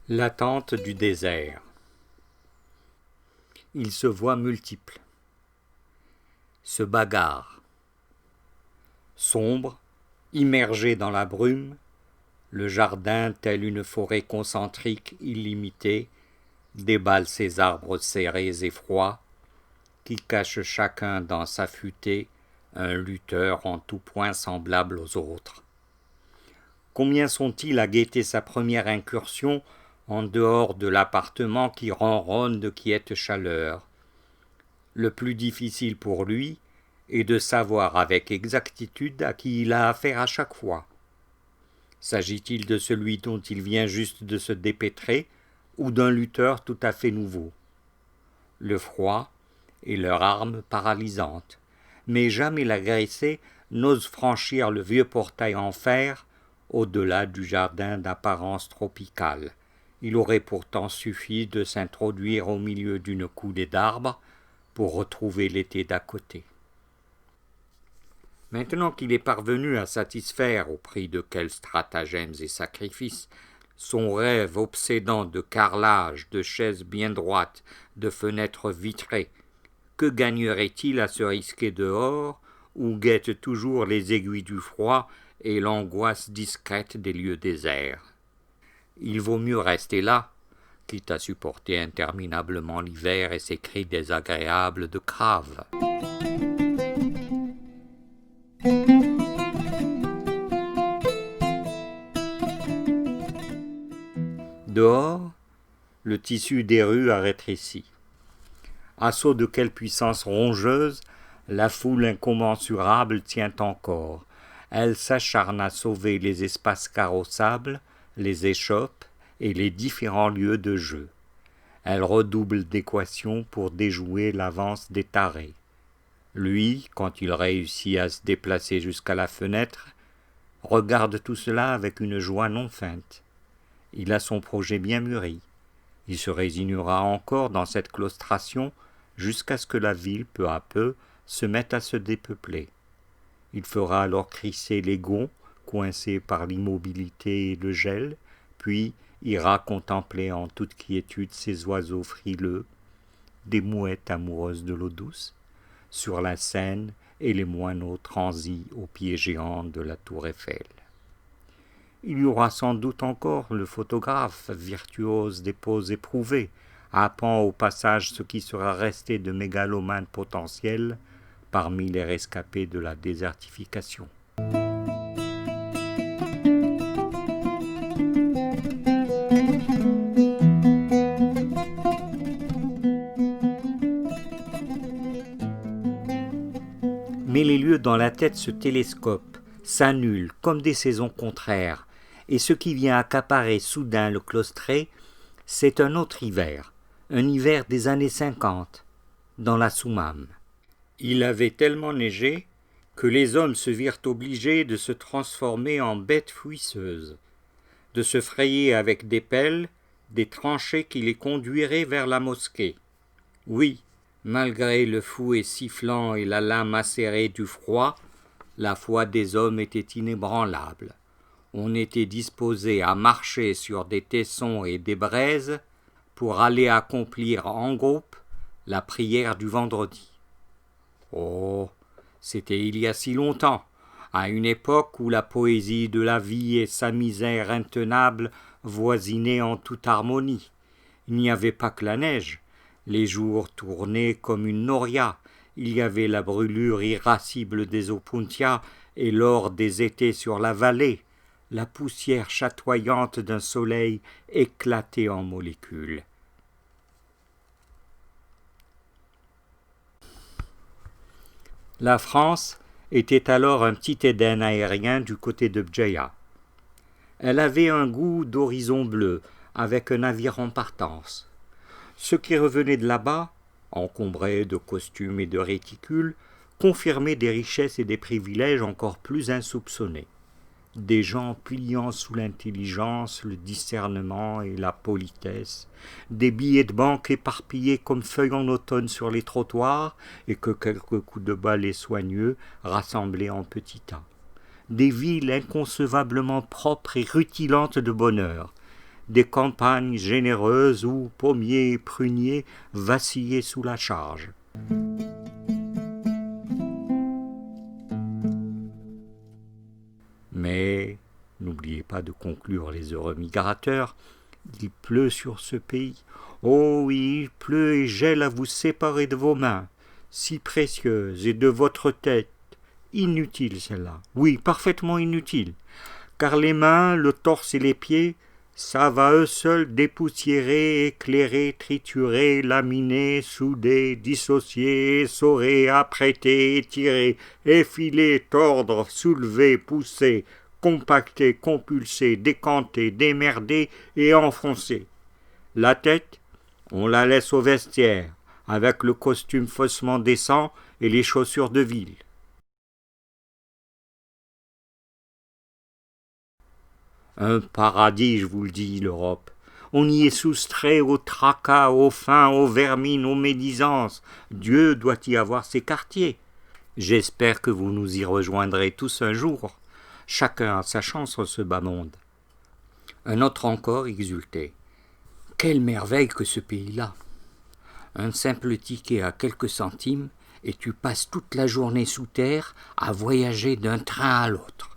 L'attente du désert. Il se voit multiple, se bagarre. Sombre, immergé dans la brume, le jardin, tel une forêt concentrique illimitée, déballe ses arbres serrés et froids, qui cachent chacun dans sa futée un lutteur en tout point semblable aux autres. Combien sont-ils à guetter sa première incursion en dehors de l'appartement qui ronronne de quiète chaleur. Le plus difficile pour lui est de savoir avec exactitude à qui il a affaire à chaque fois. S'agit-il de celui dont il vient juste de se dépêtrer ou d'un lutteur tout à fait nouveau? Le froid est leur arme paralysante, mais jamais l'agressé n'ose franchir le vieux portail en fer au-delà du jardin d'apparence tropicale. Il aurait pourtant suffi de s'introduire au milieu d'une coudée d'arbres pour retrouver l'été d'à côté. Maintenant qu'il est parvenu à satisfaire, au prix de quels stratagèmes et sacrifices, son rêve obsédant de carrelage, de chaises bien droites, de fenêtres vitrées, que gagnerait-il à se risquer dehors, où guettent toujours les aiguilles du froid et l'angoisse discrète des lieux déserts? Il vaut mieux rester là, quitte à supporter interminablement l'hiver et ses cris désagréables de crave. Dehors, le tissu des rues a rétréci. Assaut de quelle puissance rongeuse, la foule incommensurable tient encore. Elle s'acharne à sauver les espaces carrossables, les échoppes et les différents lieux de jeu. Elle redouble d'équations pour déjouer l'avance des tarés. Lui, quand il réussit à se déplacer jusqu'à la fenêtre, regarde tout cela avec une joie non feinte. Il a son projet bien mûri. Il se résignera encore dans cette claustration jusqu'à ce que la ville, peu à peu, se mette à se dépeupler. Il fera alors crisser les gonds, coincés par l'immobilité et le gel, puis ira contempler en toute quiétude ces oiseaux frileux, des mouettes amoureuses de l'eau douce, sur la Seine et les moineaux transis aux pieds géants de la tour Eiffel. Il y aura sans doute encore le photographe, virtuose des poses éprouvées, happant au passage ce qui sera resté de mégalomanes potentiels parmi les rescapés de la désertification. Mais les lieux dans la tête se télescopent, s'annulent comme des saisons contraires, et ce qui vient accaparer soudain le claustré, c'est un autre hiver, un hiver des années 50, dans la Soummam. Il avait tellement neigé que les hommes se virent obligés de se transformer en bêtes fouisseuses, de se frayer avec des pelles des tranchées qui les conduiraient vers la mosquée. Oui, malgré le fouet sifflant et la lame acérée du froid, la foi des hommes était inébranlable. On était disposé à marcher sur des tessons et des braises pour aller accomplir en groupe la prière du vendredi. Oh, c'était il y a si longtemps, à une époque où la poésie de la vie et sa misère intenable voisinaient en toute harmonie. Il n'y avait pas que la neige, les jours tournaient comme une noria, il y avait la brûlure irascible des opuntias et l'or des étés sur la vallée, la poussière chatoyante d'un soleil éclaté en molécules. La France était alors un petit Éden aérien du côté de Bdjeya. Elle avait un goût d'horizon bleu, avec un navire en partance. Ceux qui revenaient de là-bas, encombrés de costumes et de réticules, confirmaient des richesses et des privilèges encore plus insoupçonnés. Des gens pliant sous l'intelligence, le discernement et la politesse, des billets de banque éparpillés comme feuilles en automne sur les trottoirs et que quelques coups de balai soigneux rassemblaient en petits tas. Des villes inconcevablement propres et rutilantes de bonheur, des campagnes généreuses où pommiers et pruniers vacillaient sous la charge. Mais n'oubliez pas de conclure les heureux migrateurs, il pleut sur ce pays. Oh oui, il pleut et gèle à vous séparer de vos mains, si précieuses, et de votre tête. Inutile celle-là, oui, parfaitement inutile, car les mains, le torse et les pieds savent à eux seuls dépoussiérer, éclairer, triturer, laminer, souder, dissocier, essorer, apprêter, étirer, effiler, tordre, soulever, pousser, compacter, compulser, décanter, démerder et enfoncer. La tête, on la laisse au vestiaire, avec le costume faussement décent et les chaussures de ville. Un paradis, je vous le dis, l'Europe. On y est soustrait au tracas, aux faim, aux vermines, aux médisances. Dieu doit y avoir ses quartiers. J'espère que vous nous y rejoindrez tous un jour. Chacun a sa chance en ce bas monde. Un autre encore exultait. Quelle merveille que ce pays-là! Un simple ticket à quelques centimes, et tu passes toute la journée sous terre à voyager d'un train à l'autre.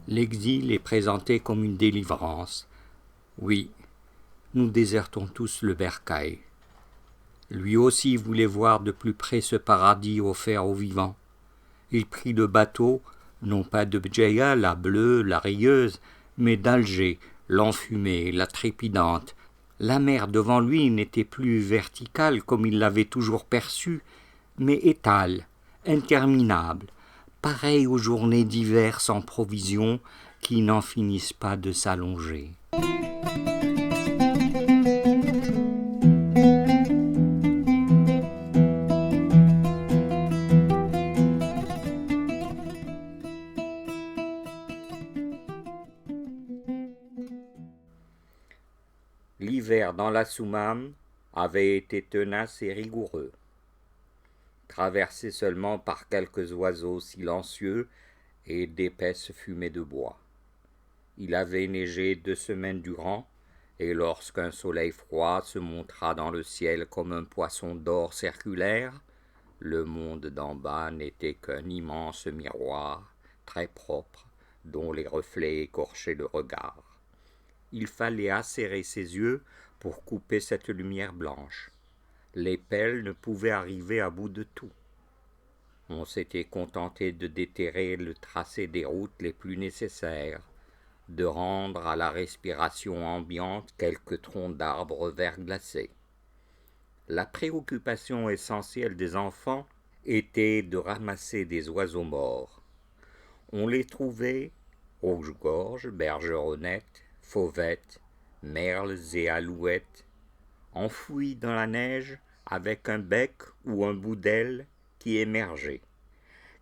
L'exil est présenté comme une délivrance. Oui, nous désertons tous le bercail. Lui aussi voulait voir de plus près ce paradis offert aux vivants. Il prit le bateau, non pas de Bdjeya, la bleue, la rieuse, mais d'Alger, l'enfumée, la trépidante. La mer devant lui n'était plus verticale comme il l'avait toujours perçue, mais étale, interminable, pareille aux journées d'hiver sans provisions qui n'en finissent pas de s'allonger. L'hiver dans la Soumam avait été tenace et rigoureux. Traversé seulement par quelques oiseaux silencieux et d'épaisses fumées de bois. Il avait neigé 2 semaines durant, et lorsqu'un soleil froid se montra dans le ciel comme un poisson d'or circulaire, le monde d'en bas n'était qu'un immense miroir, très propre, dont les reflets écorchaient le regard. Il fallait acérer ses yeux pour couper cette lumière blanche. Les pelles ne pouvaient arriver à bout de tout. On s'était contenté de déterrer le tracé des routes les plus nécessaires, de rendre à la respiration ambiante quelques troncs d'arbres verglacés. La préoccupation essentielle des enfants était de ramasser des oiseaux morts. On les trouvait, rouge-gorge, bergeronnettes, fauvettes, merles et alouettes, enfouis dans la neige avec un bec ou un bout d'aile qui émergeait.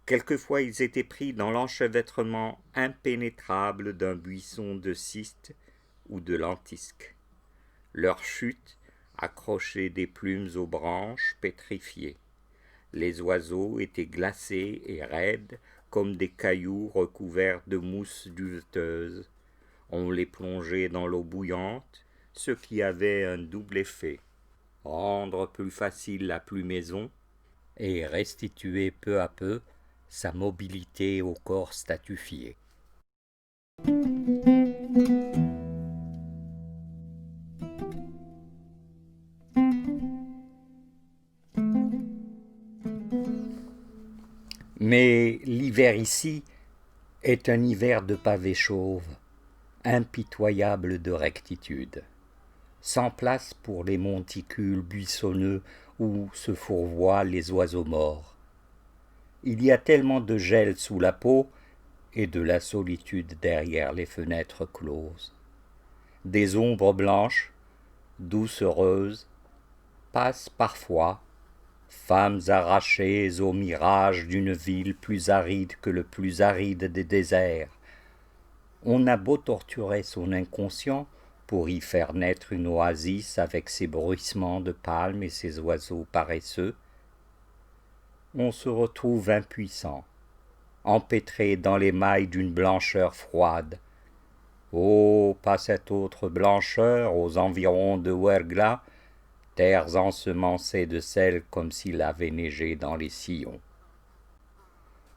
Quelquefois ils étaient pris dans l'enchevêtrement impénétrable d'un buisson de cystes ou de lentisques. Leur chute accrochait des plumes aux branches pétrifiées. Les oiseaux étaient glacés et raides comme des cailloux recouverts de mousse duveteuse. On les plongeait dans l'eau bouillante, ce qui avait un double effet: rendre plus facile la plumaison et restituer peu à peu sa mobilité au corps statufié. Mais l'hiver ici est un hiver de pavés chauves, impitoyable de rectitude, sans place pour les monticules buissonneux où se fourvoient les oiseaux morts. Il y a tellement de gel sous la peau et de la solitude derrière les fenêtres closes. Des ombres blanches, doucereuses, passent parfois, femmes arrachées au mirage d'une ville plus aride que le plus aride des déserts. On a beau torturer son inconscient pour y faire naître une oasis avec ses bruissements de palmes et ses oiseaux paresseux, on se retrouve impuissant, empêtré dans les mailles d'une blancheur froide. Oh, pas cette autre blancheur aux environs de Ouergla, terres ensemencées de sel comme s'il avait neigé dans les sillons.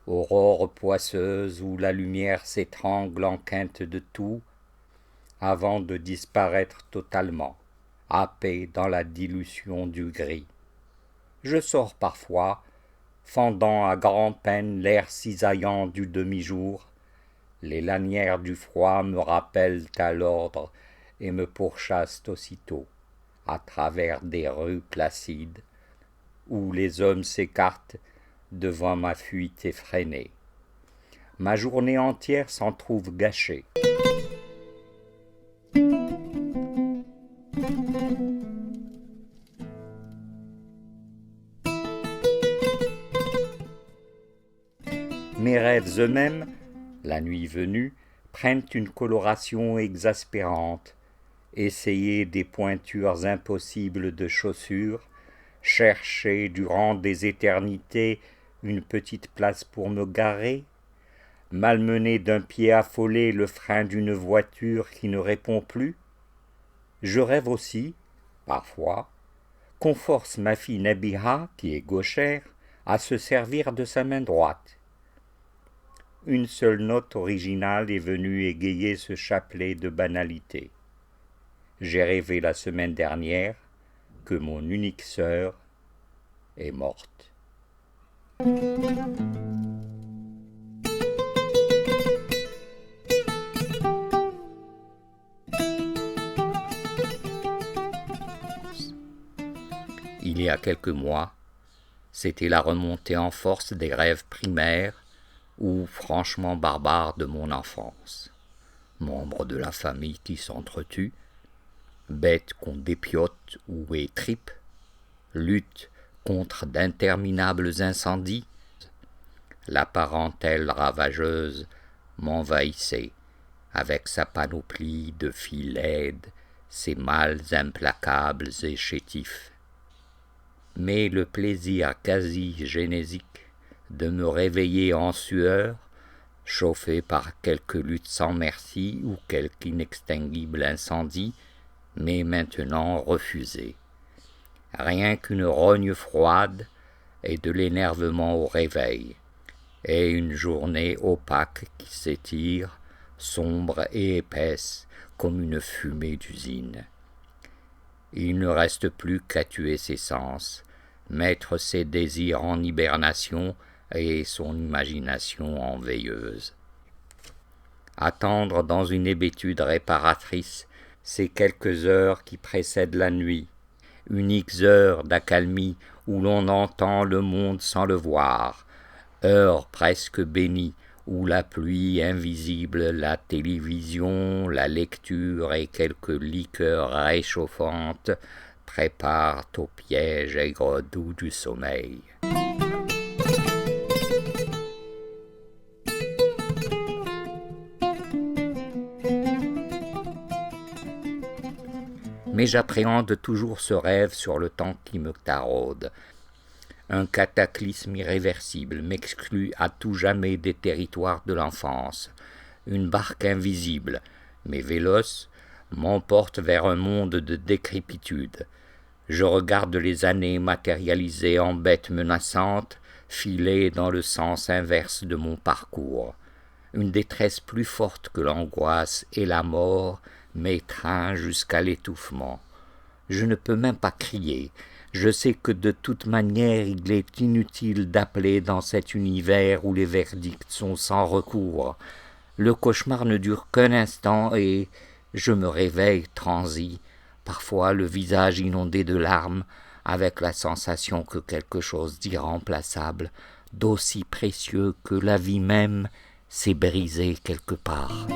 Aurore poisseuse où la lumière s'étrangle en quinte de tout, avant de disparaître totalement, happée dans la dilution du gris. Je sors parfois, fendant à grand-peine l'air cisaillant du demi-jour. Les lanières du froid me rappellent à l'ordre et me pourchassent aussitôt, à travers des rues placides, où les hommes s'écartent devant ma fuite effrénée. Ma journée entière s'en trouve gâchée. Mes rêves eux-mêmes, la nuit venue, prennent une coloration exaspérante. Essayer des pointures impossibles de chaussures, chercher durant des éternités une petite place pour me garer, malmener d'un pied affolé le frein d'une voiture qui ne répond plus. Je rêve aussi, parfois, qu'on force ma fille Nabiha, qui est gauchère, à se servir de sa main droite. Une seule note originale est venue égayer ce chapelet de banalité. J'ai rêvé la semaine dernière que mon unique sœur est morte. Il y a quelques mois, c'était la remontée en force des rêves primaires ou franchement barbares de mon enfance. Membres de la famille qui s'entretuent, bêtes qu'on dépiote ou étripe, lutte contre d'interminables incendies, la parentèle ravageuse m'envahissait avec sa panoplie de filles laides, ses mâles implacables et chétifs. Mais le plaisir quasi génésique de me réveiller en sueur, chauffé par quelque lutte sans merci ou quelque inextinguible incendie, m'est maintenant refusé. Rien qu'une rogne froide et de l'énervement au réveil, et une journée opaque qui s'étire, sombre et épaisse comme une fumée d'usine. Il ne reste plus qu'à tuer ses sens, mettre ses désirs en hibernation et son imagination en veilleuse. Attendre dans une hébétude réparatrice ces quelques heures qui précèdent la nuit, uniques heures d'accalmie où l'on entend le monde sans le voir, heures presque bénies où la pluie invisible, la télévision, la lecture et quelques liqueurs réchauffantes préparent au piège aigre-doux du sommeil. Mais j'appréhende toujours ce rêve sur le temps qui me taraude. Un cataclysme irréversible m'exclut à tout jamais des territoires de l'enfance. Une barque invisible, mais véloce, m'emporte vers un monde de décrépitude. Je regarde les années matérialisées en bêtes menaçantes, filer dans le sens inverse de mon parcours. Une détresse plus forte que l'angoisse et la mort m'étreint jusqu'à l'étouffement. Je ne peux même pas crier. Je sais que de toute manière il est inutile d'appeler dans cet univers où les verdicts sont sans recours. Le cauchemar ne dure qu'un instant et je me réveille transi, parfois le visage inondé de larmes, avec la sensation que quelque chose d'irremplaçable, d'aussi précieux que la vie même, s'est brisé quelque part.